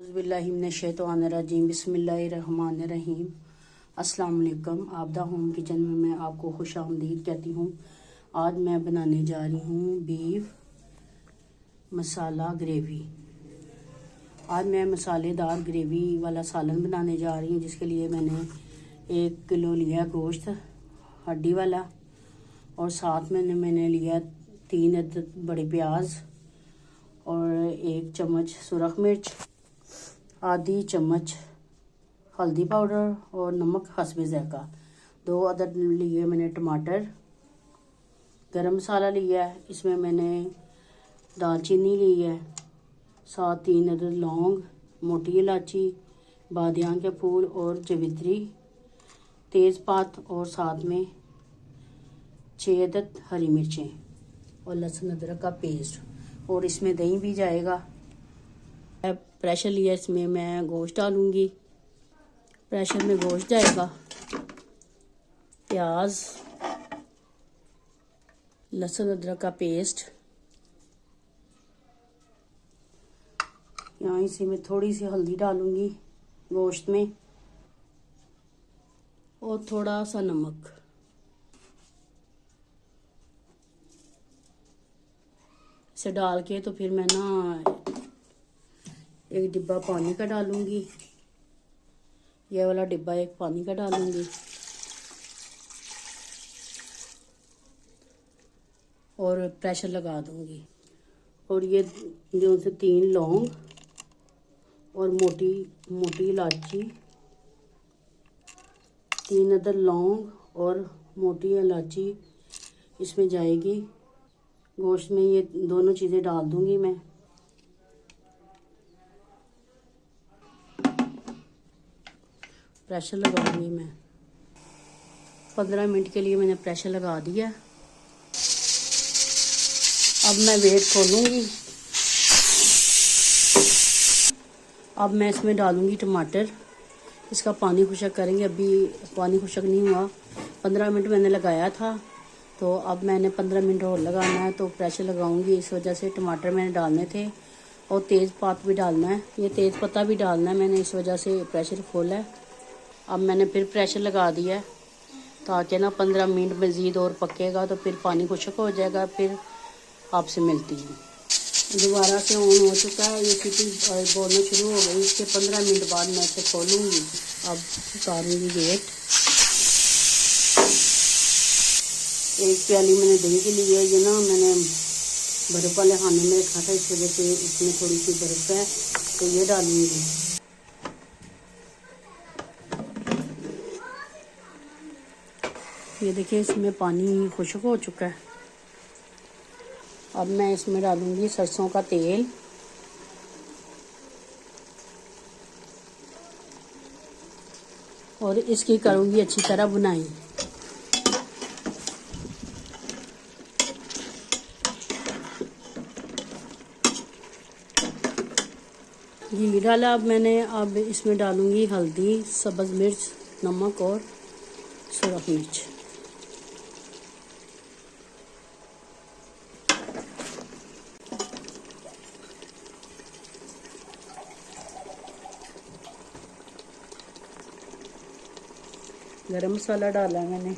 बिस्मिल्लाहिर्रहमानिर्रहीम बिस्मिल्लाहिर्रहमानिर्रहीम। अस्सलाम वालेकुम। आबदा होम किचन में मैं आपको खुश आमदीद कहती हूँ। आज मैं बनाने जा रही हूँ बीफ मसाला ग्रेवी। आज मैं मसालेदार ग्रेवी वाला सालन बनाने जा रही हूँ, जिसके लिए मैंने 1 किलो लिया गोश्त हड्डी वाला, और साथ में मैंने लिया 3 अदद बड़े प्याज और 1 चम्मच सुरख मिर्च, आधी चम्मच हल्दी पाउडर और नमक हस्बे ज़ायक़ा। 2 अदद लिए मैंने टमाटर। गरम मसाला लिया है, इसमें मैंने दालचीनी ली है, साथ 3 अदद लौंग, मोटी इलायची, बादियान के फूल और जवित्री, तेज़पात, और साथ में 6 अदद हरी मिर्चें और लहसुन अदरक का पेस्ट, और इसमें दही भी जाएगा। प्रेशर लिया, इसमें मैं गोश्त डालूंगी। प्रेशर में गोश्त जाएगा, प्याज, लहसुन अदरक का पेस्ट। यहाँ इसी में थोड़ी सी हल्दी डालूंगी गोश्त में, और थोड़ा सा नमक। इसे डाल के तो फिर मैं ना 1 डिब्बा पानी का डालूंगी। यह वाला डिब्बा 1 पानी का डालूंगी, और प्रेशर लगा दूंगी। और ये जो से 3 लौंग और मोटी इलायची, 3 अदद लौंग और मोटी इलायची इसमें जाएगी। गोश्त में ये दोनों चीज़ें डाल दूंगी मैं। प्रेशर लगाऊंगी मैं। 15 मिनट के लिए मैंने प्रेशर लगा दिया। अब मैं वेट खोलूंगी। अब मैं इसमें डालूंगी टमाटर। इसका पानी खुशक करेंगे। अभी पानी खुशक नहीं हुआ, 15 मिनट मैंने लगाया था, तो अब मैंने 15 मिनट और लगाना है, तो प्रेशर लगाऊंगी। इस वजह से टमाटर मैंने डालने थे, और तेज़पात भी डालना है, ये तेज़पत्ता भी डालना है मैंने, इस वजह से प्रेशर खोला है। अब मैंने फिर प्रेशर लगा दिया है, ताकि ना 15 मिनट मज़ीद और पकेगा, तो फिर पानी खुशक हो जाएगा। फिर आपसे मिलती हूँ। दोबारा से ऑन हो चुका है, ये सीटी बोलना शुरू हो गई। इसके 15 मिनट बाद मैं इसे खोलूँगी। अब उतारूँगी वेट। 1 प्याली मैंने दही के लिए, ये ना मैंने बर्फ़ वाले खाने में रखा था, इस वजह से इसमें थोड़ी सी बर्फ़ है, तो ये डालूँगी। ये देखिए, इसमें पानी खुश्क हो चुका है। अब मैं इसमें डालूंगी सरसों का तेल, और इसकी करूंगी अच्छी तरह बुनाई। घी डाला अब मैंने। अब इसमें डालूंगी हल्दी, सब्ज़ मिर्च, नमक और सुरख मिर्च। गरम मसाला डाला मैंने,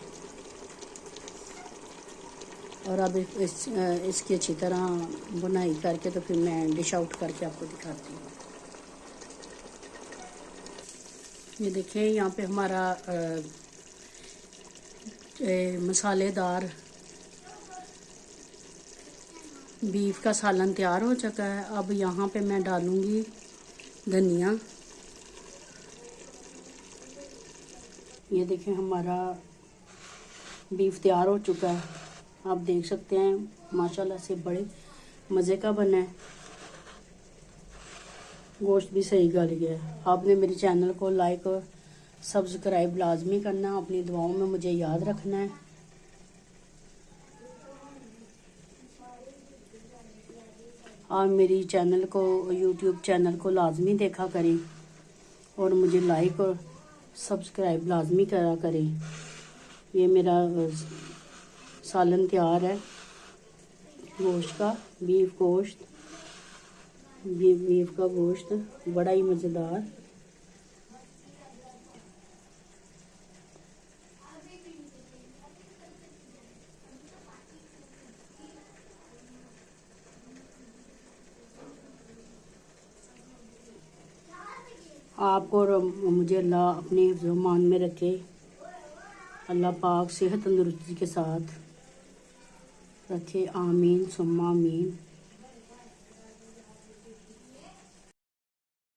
और अब इसकी अच्छी तरह बुनाई करके तो फिर मैं डिश आउट करके आपको दिखाती हूँ। ये देखिए, यहाँ पे हमारा मसालेदार बीफ का सालन तैयार हो चुका है। अब यहाँ पे मैं डालूँगी धनिया। ये देखिए, हमारा बीफ तैयार हो चुका है। आप देख सकते हैं, माशाल्लाह से बड़े मज़े का बना है। गोश्त भी सही गल गया है। आपने मेरे चैनल को लाइक और सब्सक्राइब लाजमी करना, अपनी दुआओं में मुझे याद रखना है। आप मेरी चैनल को, यूट्यूब चैनल को लाजमी देखा करें, और मुझे लाइक और सब्सक्राइब लाजमी करा करें। ये मेरा सालन तैयार है गोश्त का, बीफ गोश्त। बीफ का गोश्त बड़ा ही मज़ेदार। आपको और मुझे अल्लाह अपने ज़मान में रखे। अल्लाह पाक सेहत तंदुरुस्ती के साथ रखे। आमीन सुम्मा आमीन।